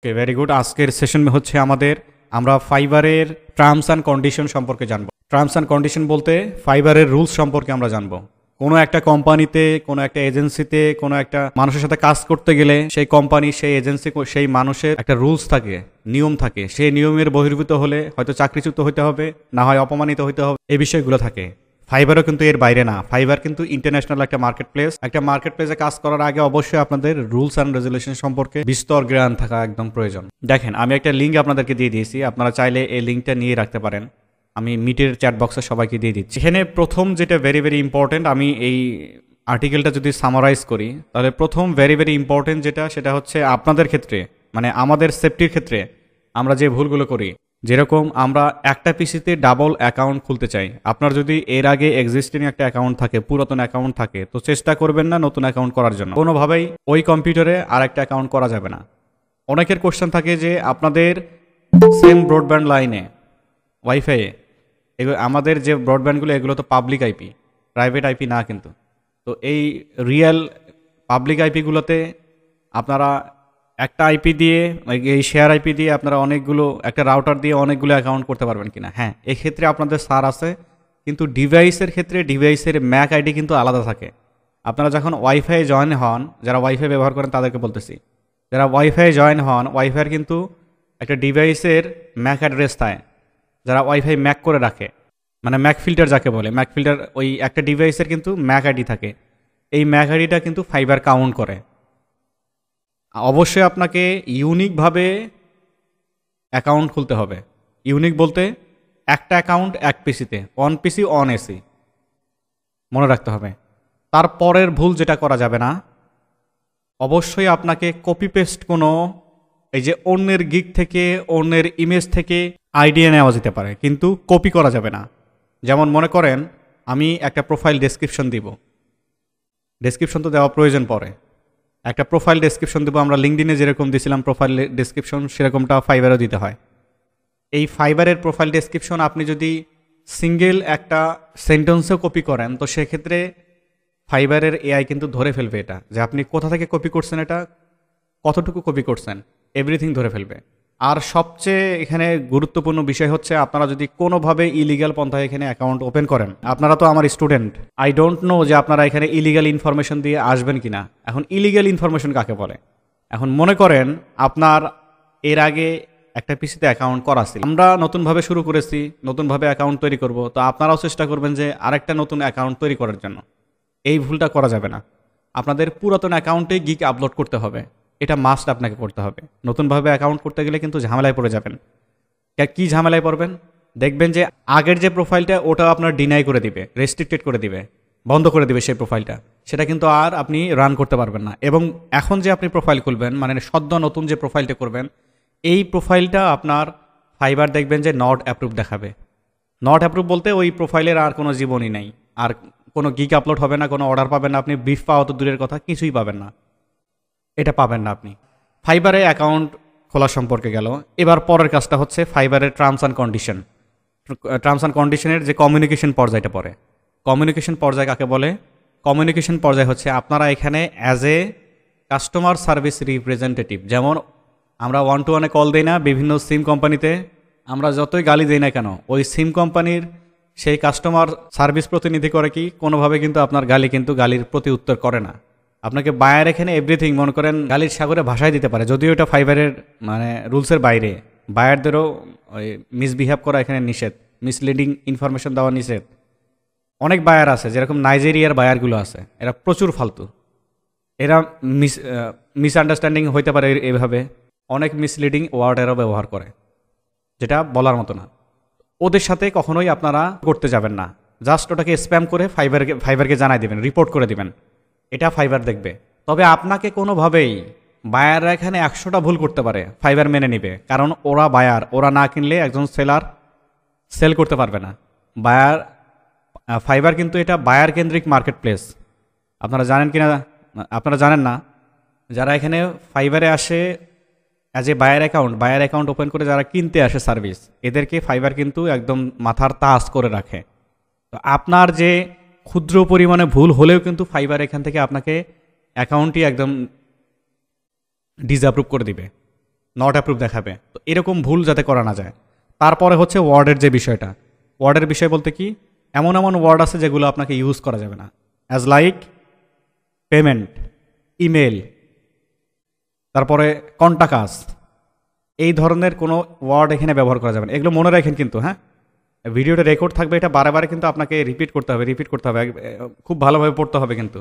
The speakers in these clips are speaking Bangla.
ওকে, ভেরি গুড। আজকের সেশন হচ্ছে আমাদের আমরা ফাইবারের টার্মস অ্যান্ড কন্ডিশন সম্পর্কে জানবো। টার্মস অ্যান্ড কন্ডিশন বলতে ফাইবারের রুলস সম্পর্কে আমরা জানবো। কোনো একটা কোম্পানিতে, কোনো একটা এজেন্সিতে, কোনো একটা মানুষের সাথে কাজ করতে গেলে সেই কোম্পানি, সেই এজেন্সি, সেই মানুষের একটা রুলস থাকে, নিয়ম থাকে। সেই নিয়মের বহির্ভূত হলে হয়তো চাকরিচ্যুত হতে হবে, না হয় অপমানিত হতে হবে, এই বিষয়গুলো থাকে। ফাইবারও কিন্তু এর বাইরে না। ফাইবার কিন্তু ইন্টারন্যাশনাল একটা মার্কেট প্লেস। একটা মার্কেট প্লেসে কাজ করার আগে অবশ্যই আপনাদের রুলস অ্যান্ড রেজুলেশন সম্পর্কে বিস্তর জ্ঞান থাকা একদম প্রয়োজন। দেখেন, আমি একটা লিঙ্ক আপনাদেরকে দিয়ে দিয়েছি, আপনারা চাইলে এই লিঙ্কটা নিয়ে রাখতে পারেন। আমি মিটের চ্যাট বক্সে সবাইকে দিয়ে দিচ্ছি। এখানে প্রথম যেটা ভেরি ভেরি ইম্পর্টেন্ট, আমি এই আর্টিকেলটা যদি সামারাইজ করি তাহলে প্রথম ভেরি ভেরি ইম্পর্টেন্ট যেটা, সেটা হচ্ছে আপনাদের ক্ষেত্রে, মানে আমাদের সেফটির ক্ষেত্রে আমরা যে ভুলগুলো করি, যেরকম আমরা একটা পিসিতে ডাবল অ্যাকাউন্ট খুলতে চাই। আপনার যদি এর আগে এক্সিস্টিং একটা অ্যাকাউন্ট থাকে, পুরাতন অ্যাকাউন্ট থাকে, তো চেষ্টা করবেন না নতুন অ্যাকাউন্ট করার জন্য। কোনোভাবেই ওই কম্পিউটারে আর একটা অ্যাকাউন্ট করা যাবে না। অনেকের কোশ্চেন থাকে যে আপনাদের সেম ব্রডব্যান্ড লাইনে, ওয়াইফাইয়ে, এগুলো আমাদের যে ব্রডব্যান্ডগুলো, এগুলো তো পাবলিক আইপি, প্রাইভেট আইপি না কিন্তু। তো এই রিয়েল পাবলিক আইপিগুলোতে আপনারা একটা আইপি দিয়ে, এই শেয়ার আইপি দিয়ে আপনারা অনেকগুলো, একটা রাউটার দিয়ে অনেকগুলো অ্যাকাউন্ট করতে পারবেন কিনা? হ্যাঁ, এক্ষেত্রে আপনাদের সার আছে, কিন্তু ডিভাইসের ক্ষেত্রে ডিভাইসের ম্যাক আইডি কিন্তু আলাদা থাকে। আপনারা যখন ওয়াইফাই জয়েন হন, যারা ওয়াইফাই ব্যবহার করেন তাদেরকে বলতেছি, যারা ওয়াইফাই জয়েন হন, ওয়াইফাইয়ের কিন্তু একটা ডিভাইসের ম্যাক অ্যাড্রেস থাকে, যারা ওয়াইফাই ম্যাক করে রাখে, মানে ম্যাক ফিল্টার যাকে বলে, ম্যাক ফিল্টার, ওই একটা ডিভাইসের কিন্তু ম্যাক আইডি থাকে। এই ম্যাক আইডিটা কিন্তু ফাইবার কাউন্ট করে। অবশ্যই আপনাকে ইউনিকভাবে অ্যাকাউন্ট খুলতে হবে। ইউনিক বলতে একটা অ্যাকাউন্ট এক পিসিতে, অন পিসি অন এসি, মনে রাখতে হবে। তারপরের ভুল যেটা করা যাবে না, অবশ্যই আপনাকে কপি পেস্ট কোনো, এই যে অন্যের গিগ থেকে, অন্যের ইমেজ থেকে আইডিয়া নেওয়া যেতে পারে, কিন্তু কপি করা যাবে না। যেমন মনে করেন আমি একটা প্রোফাইল ডেসক্রিপশন দিব, ডেসক্রিপশন তো দেওয়া প্রয়োজন পড়ে। একটা প্রোফাইল ডেসক্রিপশন দেবো, আমরা লিঙ্কডিনে যেরকম দিয়েছিলাম প্রোফাইল ডেসক্রিপশন, সেরকমটা ফাইবারও দিতে হয়। এই ফাইবারের প্রোফাইল ডেসক্রিপশন আপনি যদি সিঙ্গেল একটা সেন্টেন্সেও কপি করেন, তো সেক্ষেত্রে ফাইবারের এআই কিন্তু ধরে ফেলবে এটা, যে আপনি কোথা থেকে কপি করছেন, এটা কতটুকু কপি করছেন, এভরিথিং ধরে ফেলবে। আর সবচেয়ে এখানে গুরুত্বপূর্ণ বিষয় হচ্ছে, আপনারা যদি কোনোভাবে ইলিগাল পন্থায় এখানে অ্যাকাউন্ট ওপেন করেন, আপনারা তো আমার স্টুডেন্ট, আই ডোন্ট নো যে আপনারা এখানে ইলিগাল ইনফরমেশন দিয়ে আসবেন কিনা। এখন ইলিগাল ইনফরমেশন কাকে বলে? এখন মনে করেন আপনার এর আগে একটা পিসিতে অ্যাকাউন্ট করা ছিল, আমরা নতুনভাবে শুরু করেছি, নতুনভাবে অ্যাকাউন্ট তৈরি করব, তো আপনারাও চেষ্টা করবেন যে আরেকটা নতুন অ্যাকাউন্ট তৈরি করার জন্য। এই ভুলটা করা যাবে না। আপনাদের পুরাতন অ্যাকাউন্টে গিক আপলোড করতে হবে, এটা মাস্ট আপনাকে করতে হবে। নতুনভাবে অ্যাকাউন্ট করতে গেলে কিন্তু ঝামেলায় পড়ে যাবেন। কি ঝামেলায় পড়বেন? দেখবেন যে আগের যে প্রোফাইলটা, ওটা আপনার ডিনাই করে দিবে, রেস্ট্রিক্টেড করে দিবে, বন্ধ করে দিবে সেই প্রোফাইলটা। সেটা কিন্তু আর আপনি রান করতে পারবেন না। এবং এখন যে আপনি প্রোফাইল খুলবেন, মানে সদ্য নতুন যে প্রোফাইলটা করবেন, এই প্রোফাইলটা আপনার ফাইবার দেখবেন যে নট অ্যাপ্রুভ দেখাবে। নট অ্যাপ্রুভ বলতে ওই প্রোফাইলের আর কোনো জীবনই নাই, আর কোনো গিক আপলোড হবে না, কোনো অর্ডার পাবেন না আপনি, ব্রিফ পাওয়া তো দূরের কথা, কিছুই পাবেন না। এটা পাবেন না আপনি। ফাইবারে অ্যাকাউন্ট খোলা সম্পর্কে গেল। এবার পরের কাজটা হচ্ছে ফাইবারের terms and condition. Terms and কন্ডিশনের যে কমিউনিকেশন পর্যায়টা পড়ে, কমিউনিকেশন পর্যায় কাকে বলে? কমিউনিকেশন পর্যায় হচ্ছে আপনারা এখানে as a customer service representative, যেমন আমরা 1-to-1 কল দিই না বিভিন্ন সিম কোম্পানিতে, আমরা যতই গালি দিই না কেন, ওই সিম কোম্পানির সেই কাস্টমার সার্ভিস প্রতিনিধি করে কি, কোনোভাবে কিন্তু আপনার গালি কিন্তু গালির প্রতি উত্তর করে না। আপনাকে বায়ার এখানে এভরিথিং, মনে করেন গালির সাগরে ভাষায় দিতে পারে, যদিও এটা ফাইবারের মানে রুলসের বাইরে। বায়ারদেরও ওই মিসবিহেভ করা এখানে নিষেধ, মিসলিডিং ইনফরমেশন দেওয়া নিষেধ। অনেক বায়ার আছে, যেরকম নাইজেরিয়ার বায়ারগুলো আছে, এরা প্রচুর ফালতু। এরা মিসআন্ডারস্ট্যান্ডিং হইতে পারে, এভাবে অনেক মিসলিডিং ওয়ার্ড এরা ব্যবহার করে, যেটা বলার মতো না। ওদের সাথে কখনোই আপনারা করতে যাবেন না। জাস্ট ওটাকে স্প্যাম করে ফাইবারকে জানাই দেবেন, রিপোর্ট করে দিবেন, এটা ফাইবার দেখবে। তবে আপনাকে কোনোভাবেই, বায়াররা এখানে 100টা ভুল করতে পারে, ফাইবার মেনে নিবে, কারণ ওরা বায়ার, ওরা না কিনলে একজন সেলার সেল করতে পারবে না। বায়ার, ফাইবার কিন্তু এটা বায়ার কেন্দ্রিক মার্কেট প্লেস। আপনারা জানেন কিনা, আপনারা জানেন না। যারা এখানে ফাইবারে আসে as a buyer account open করে যারা কিনতে আসে সার্ভিস, এদেরকে ফাইবার কিন্তু একদম মাথার তাজ করে রাখে। তো আপনার যে ক্ষুদ্র পরিমাণে ভুল হলেও কিন্তু ফাইবার এখান থেকে আপনাকে অ্যাকাউন্টই একদম ডিসঅ্যাপ্রুভ করে দিবে। নট অ্যাপ্রুভ দেখাবে। তো এরকম ভুল যাতে করা না যায়। তারপরে হচ্ছে ওয়ার্ডের যে বিষয়টা, ওয়ার্ডের বিষয় বলতে কি, এমন এমন ওয়ার্ড আছে যেগুলো আপনাকে ইউজ করা যাবে না, অ্যাজ লাইক পেমেন্ট, ইমেল, তারপরে কন্টাকাস, এই ধরনের কোনো ওয়ার্ড এখানে ব্যবহার করা যাবে না। এগুলো মনে রাখেন কিন্তু, হ্যাঁ, ভিডিওটা রেকর্ড থাকবে, এটা বারে বারে কিন্তু আপনাকে রিপিট করতে হবে, খুব ভালোভাবে পড়তে হবে, কিন্তু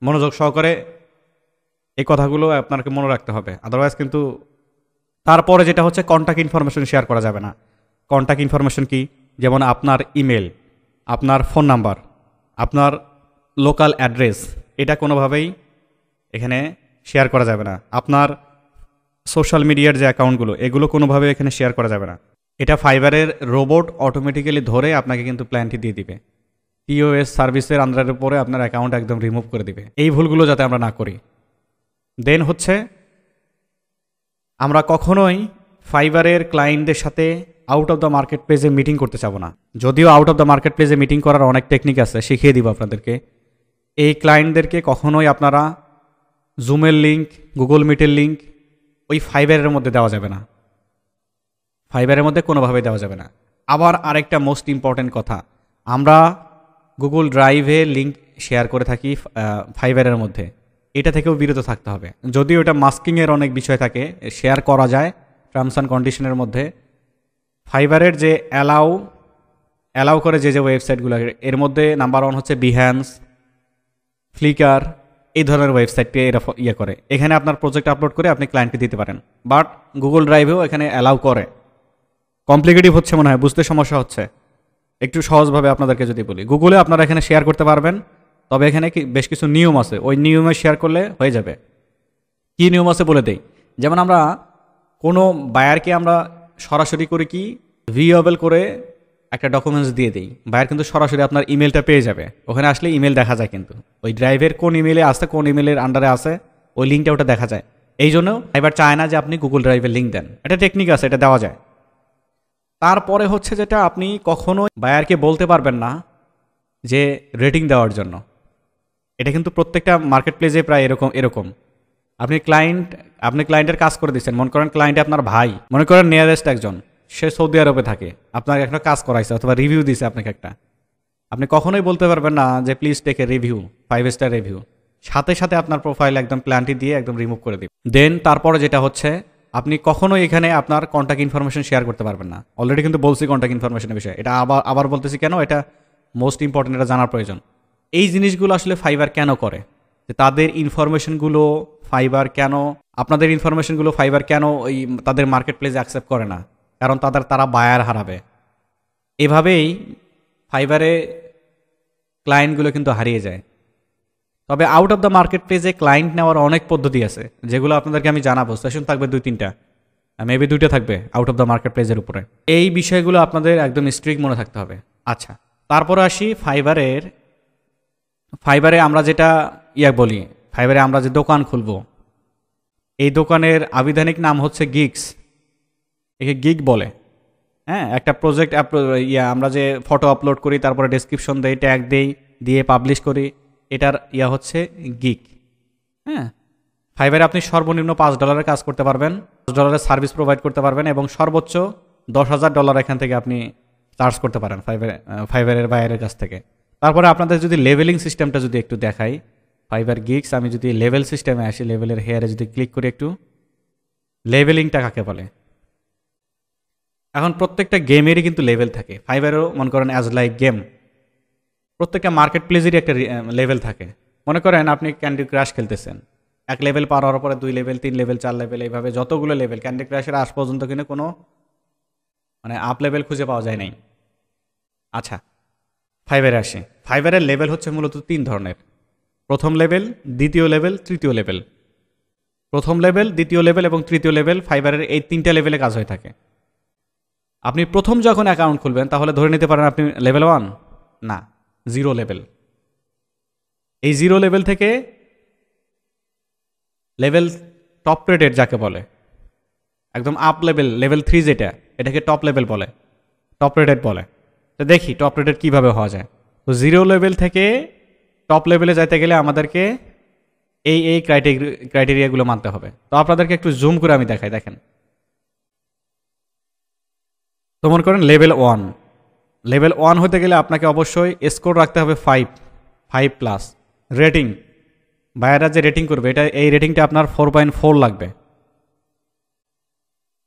মনোযোগ সহকারে এই কথাগুলো আপনাকে মনে রাখতে হবে, আদারওয়াইজ কিন্তু। তারপরে যেটা হচ্ছে কন্ট্যাক্ট ইনফরমেশন শেয়ার করা যাবে না। কন্ট্যাক্ট ইনফরমেশন কি, যেমন আপনার ইমেল, আপনার ফোন নাম্বার, আপনার লোকাল অ্যাড্রেস, এটা কোনোভাবেই এখানে শেয়ার করা যাবে না। আপনার সোশ্যাল মিডিয়ার যে অ্যাকাউন্টগুলো, এগুলো কোনোভাবে এখানে শেয়ার করা যাবে না। এটা ফাইবারের রোবট অটোমেটিক্যালি ধরে আপনাকে কিন্তু প্ল্যানটি দিয়ে দিবে। টিওএস সার্ভিসের আন্ডারের উপরে আপনার অ্যাকাউন্ট একদম রিমুভ করে দিবে। এই ভুলগুলো যাতে আমরা না করি। দেন হচ্ছে আমরা কখনোই ফাইবারের ক্লায়েন্টদের সাথে আউট অফ দ্য মার্কেট প্লেসে মিটিং করতে চাবো না। যদিও আউট অফ দ্য মার্কেট প্লেসে মিটিং করার অনেক টেকনিক আছে, শিখিয়ে দিব আপনাদেরকে। এই ক্লায়েন্টদেরকে কখনোই আপনারা জুমের লিঙ্ক, গুগল মিটের লিঙ্ক ওই ফাইবারের মধ্যে দেওয়া যাবে না, ফাইবারের মধ্যে কোনোভাবে দেওয়া যাবে না। আবার আরেকটা মোস্ট ইম্পর্ট্যান্ট কথা, আমরা গুগল ড্রাইভে লিঙ্ক শেয়ার করে থাকি ফাইবারের মধ্যে, এটা থেকেও বিরত থাকতে হবে। যদিও এটা মাস্কিংয়ের অনেক বিষয় থাকে, শেয়ার করা যায় টার্মস অ্যান্ড কন্ডিশনের মধ্যে। ফাইবারের যে অ্যালাউ করে যে ওয়েবসাইটগুলো, এর মধ্যে নাম্বার 1 হচ্ছে বিহ্যান্স, ফ্লিকার, এই ধরনের ওয়েবসাইটকে এরা করে। এখানে আপনার প্রজেক্ট আপলোড করে আপনি ক্লায়েন্টকে দিতে পারেন, বাট গুগল ড্রাইভেও এখানে অ্যালাউ করে। কমপ্লিকেটিভ হচ্ছে মনে হয়, বুঝতে সমস্যা হচ্ছে। একটু সহজভাবে আপনাদেরকে যদি বলি, গুগলে আপনারা এখানে শেয়ার করতে পারবেন, তবে এখানে বেশ কিছু নিয়ম আছে, ওই নিয়মে শেয়ার করলে হয়ে যাবে। কী নিয়ম আছে বলে দেই। যেমন আমরা কোনো বায়ারকে আমরা সরাসরি করে কি ভিওয়েবল করে একটা ডকুমেন্টস দিয়ে দিই, বায়ার কিন্তু সরাসরি আপনার ইমেলটা পেয়ে যাবে। ওখানে আসলে ইমেল দেখা যায়, কিন্তু ওই ড্রাইভের কোন ইমেলে আসে, কোন ইমেলের আন্ডারে আসে, ওই লিঙ্কটা ওটা দেখা যায়। এই জন্য এবার চায় না যে আপনি গুগল ড্রাইভের লিঙ্ক দেন, এটা টেকনিক আছে, এটা দেওয়া যায়। তারপরে হচ্ছে যেটা, আপনি কখনোই বায়ারকে বলতে পারবেন না যে রেটিং দেওয়ার জন্য। এটা কিন্তু প্রত্যেকটা মার্কেট প্লেসে প্রায় এরকম। আপনি ক্লায়েন্টের কাজ করে দিচ্ছেন, মনে করেন ক্লায়েন্ট আপনার ভাই, মনে করেন নিয়ারেস্ট একজন, সে সৌদি আরবে থাকে, আপনাকে একটা কাজ করাইছে অথবা রিভিউ দিছে আপনাকে একটা, আপনি কখনোই বলতে পারবেন না যে please take a review, 5 star review. সাথে সাথে আপনার প্রোফাইল একদম প্ল্যানটি দিয়ে একদম রিমুভ করে দিন। দেন তারপরে যেটা হচ্ছে, আপনি কখনোই এখানে আপনার কন্ট্যাক্ট ইনফরমেশন শেয়ার করতে পারবেন না। অলরেডি কিন্তু বলছি কন্ট্যাক্ট ইনফরমেশনের বিষয়ে, এটা আবার বলতেছি কেন, এটা মোস্ট ইম্পর্টেন্ট, এটা জানার প্রয়োজন। এই জিনিসগুলো আসলে ফাইবার কেন করে, যে তাদের ইনফরমেশনগুলো ফাইবার কেন, আপনাদের ইনফরমেশনগুলো ফাইবার কেন ওই তাদের মার্কেট প্লেসে অ্যাকসেপ্ট করে না, কারণ তারা বায়ার হারাবে। এভাবেই ফাইবারে ক্লায়েন্টগুলো কিন্তু হারিয়ে যায়। তবে আউট অফ দ্য মার্কেট প্লেসে ক্লায়েন্ট নেওয়ার অনেক পদ্ধতি আছে, যেগুলো আপনাদেরকে আমি জানাবো। সেশন থাকবে 2-3টা, মেবি 2টা থাকবে আউট অফ দ্য মার্কেট প্লেসের উপরে। এই বিষয়গুলো আপনাদের একদম স্ট্রিক্ট মনে থাকতে হবে। আচ্ছা, তারপরে আসি ফাইবারে আমরা যেটা বলি, ফাইবারে আমরা যে দোকান খুলব, এই দোকানের আবিধানিক নাম হচ্ছে গিগস, একে গিগ বলে। হ্যাঁ, একটা প্রজেক্ট আমরা যে ফটো আপলোড করি, তারপরে ডেসক্রিপশন দেই, ট্যাগ দেই, দিয়ে পাবলিশ করি, এটার হচ্ছে গিগ। হ্যাঁ, ফাইবারে আপনি সর্বনিম্ন $5 কাজ করতে পারবেন, $5 সার্ভিস প্রোভাইড করতে পারবেন, এবং সর্বোচ্চ $10,000 এখান থেকে আপনি চার্জ করতে পারেন ফাইবারের বাইরের কাছ থেকে। তারপরে আপনাদের যদি লেভেলিং সিস্টেমটা যদি একটু দেখাই, ফাইবার গিগস, আমি যদি লেভেল সিস্টেমে আসি, লেভেলের হেয়ারে যদি ক্লিক করি, একটু লেভেলিংটা কাকে বলে। এখন প্রত্যেকটা গেমেরই কিন্তু লেভেল থাকে, ফাইবারও মনে করেন অ্যাজ লাইক গেম, প্রত্যেকটা মার্কেট প্লেসেরই একটা লেভেল থাকে। মনে করেন আপনি ক্যান্ডি ক্রাশ খেলতেছেন, 1 লেভেল পার হওয়ার পরে 2 লেভেল, 3 লেভেল, 4 লেভেল, এইভাবে যতগুলো লেভেল ক্যান্ডি ক্রাশের আজ পর্যন্ত কিন্তু কোনো আপ লেভেল খুঁজে পাওয়া যায় নাই। আচ্ছা, ফাইবারে আসে। ফাইবারের লেভেল হচ্ছে মূলত 3 ধরনের, প্রথম লেভেল, দ্বিতীয় লেভেল, তৃতীয় লেভেল। প্রথম লেভেল, দ্বিতীয় লেভেল এবং তৃতীয় লেভেল, ফাইবারের এই 3টা লেভেলে কাজ হয়ে থাকে। আপনি প্রথম যখন অ্যাকাউন্ট খুলবেন, তাহলে ধরে নিতে পারেন আপনি লেভেল 1 না, 0 লেভেল। এই 0 লেভেল থেকে লেভেল টপ রেটেড যাকে বলে, একদম আপ লেভেল, লেভেল 3 এটাকে টপ লেভেল বলে, টপ রেটেড বলে। তো দেখি টপ রেটেড কীভাবে হওয়া যায়। তো 0 লেভেল থেকে টপ লেভেলে যাইতে গেলে আমাদেরকে এই ক্রাইটেরিয়াগুলো মানতে হবে। তো আপনাদেরকে একটু জুম করে আমি দেখাই, দেখেন তো মনে করেন লেভেল 1 হতে গেলে আপনাকে অবশ্যই স্কোর রাখতে হবে 5+। রেটিং, বায়াররা যে রেটিং করবে এই রেটিংটা আপনার 4.4 লাগবে,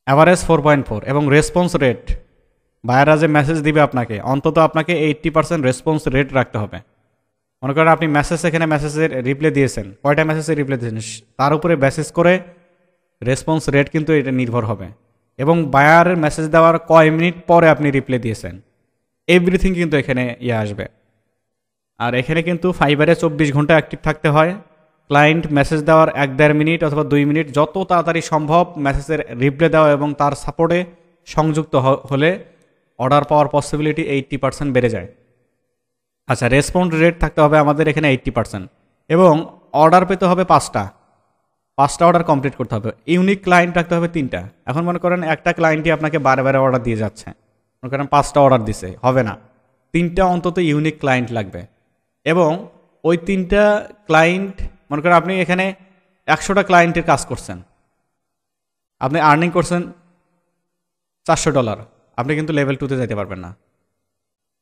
অ্যাভারেজ 4.4। এবং রেসপন্স রেট, বায়াররা যে মেসেজ দিবে আপনাকে অন্তত আপনাকে 80% রেসপন্স রেট রাখতে হবে। মনে করেন আপনি এখানে মেসেজের রিপ্লাই দিয়েছেন, কয়টা মেসেজের রিপ্লাই দিয়েছেন তার উপরে বেসিস করে রেসপন্স রেট কিন্তু এটা নির্ভর হবে। এবং বায়ারের মেসেজ দেওয়ার কয় মিনিট পরে আপনি রিপ্লাই দিয়েছেন, এভরিথিং কিন্তু এখানে আসবে। আর এখানে কিন্তু ফাইবারে 24 ঘন্টা অ্যাক্টিভ থাকতে হয়। ক্লায়েন্ট মেসেজ দেওয়ার 1-1.5 মিনিট অথবা 2 মিনিট যত তাড়াতাড়ি সম্ভব মেসেজের রিপ্লাই দেওয়া এবং তার সাপোর্টে সংযুক্ত হলে অর্ডার পাওয়ার পসিবিলিটি 80% বেড়ে যায়। আচ্ছা, রেসপন্স রেট থাকতে হবে আমাদের এখানে 80%। এবং অর্ডার পেতে হবে 5টা অর্ডার কমপ্লিট করতে হবে। ইউনিক ক্লায়েন্ট রাখতে হবে 3টা। এখন মনে করেন একটা ক্লায়েন্টই আপনাকে বারে বারে অর্ডার দিয়ে যাচ্ছে, মনে করেন 5টা অর্ডার দিছে, হবে না, 3টা অন্তত ইউনিক ক্লায়েন্ট লাগবে। এবং ওই 3টা ক্লায়েন্ট, মনে করেন আপনি এখানে 100টা ক্লায়েন্টের কাজ করছেন, আপনি আর্নিং করছেন $400, আপনি কিন্তু লেভেল 2তে যেতে পারবেন না,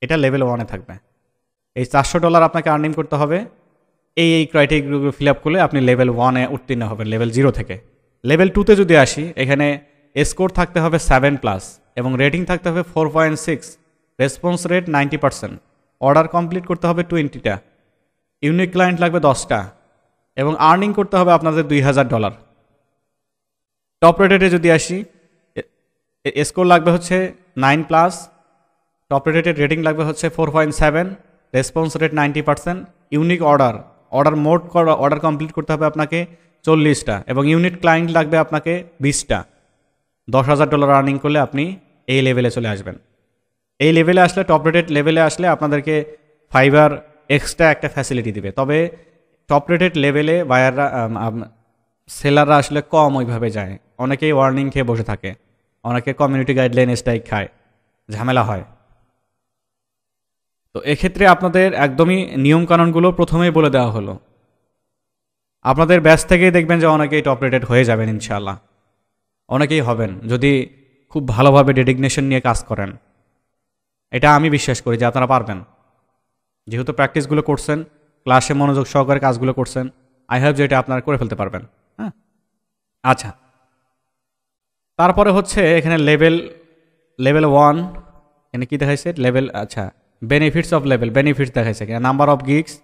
এটা লেভেল 1-এ থাকবে। এই $400 আপনাকে আর্নিং করতে হবে। এই ক্রাইটেরিয়াগুলো ফিল আপ করলে আপনি লেভেল 1-এ উত্তীর্ণ হবেন লেভেল 0 থেকে। লেভেল 2তে যদি আসি, এখানে স্কোর থাকতে হবে 7+, এবং রেটিং থাকতে হবে 4.6, রেসপন্স রেট 90%, অর্ডার কমপ্লিট করতে হবে 20টা, ইউনিক ক্লায়েন্ট লাগবে 10টা, এবং আর্নিং করতে হবে আপনাদের $2000। টপ রেটেডে যদি আসি, স্কোর লাগবে হচ্ছে 9+, টপ রেটেড রেটিং লাগবে হচ্ছে 4.7, response rate 90%, unique order complete করতে হবে আপনাকে 40টা, এবং ইউনিট ক্লায়েন্ট লাগবে আপনাকে 20টা। $10,000 আর্নিং করলে আপনি এই লেভেলে চলে আসবেন। এই লেভেলে আসলে, টপ রেটেড লেভেলে আসলে আপনাদেরকে ফাইবার এক্সট্রা একটা ফ্যাসিলিটি দিবে। তবে টপ রেটেড লেভেলে বায়াররা সেলাররা আসলে কম ওইভাবে যায়, অনেকেই ওয়ার্নিং খেয়ে বসে থাকে, অনেকে কমিউনিটি গাইডলাইন স্ট্রাইক খায়, ঝামেলা হয়। তো এক্ষেত্রে আপনাদের একদমই নিয়মকানুনগুলো প্রথমেই বলে দেওয়া হলো। আপনাদের ব্যাচ থেকেই দেখবেন যে অনেকেই টপ রেটেড হয়ে যাবেন ইনশাআল্লাহ, অনেকেই হবেন যদি খুব ভালোভাবে ডেডিগনেশন নিয়ে কাজ করেন। এটা আমি বিশ্বাস করি যে আপনারা পারবেন, যেহেতু প্র্যাকটিসগুলো করছেন, ক্লাসে মনোযোগ সহকারে কাজগুলো করছেন, আই হোপ যে এটা আপনারা করে ফেলতে পারবেন। হ্যাঁ, আচ্ছা, তারপরে হচ্ছে এখানে লেভেল 1 এখানে কি দেখাইছে লেভেল, আচ্ছা বেনিফিটস অফ লেভেল, বেনিফিটস দেখাইছে, নাম্বার অফ গিগস,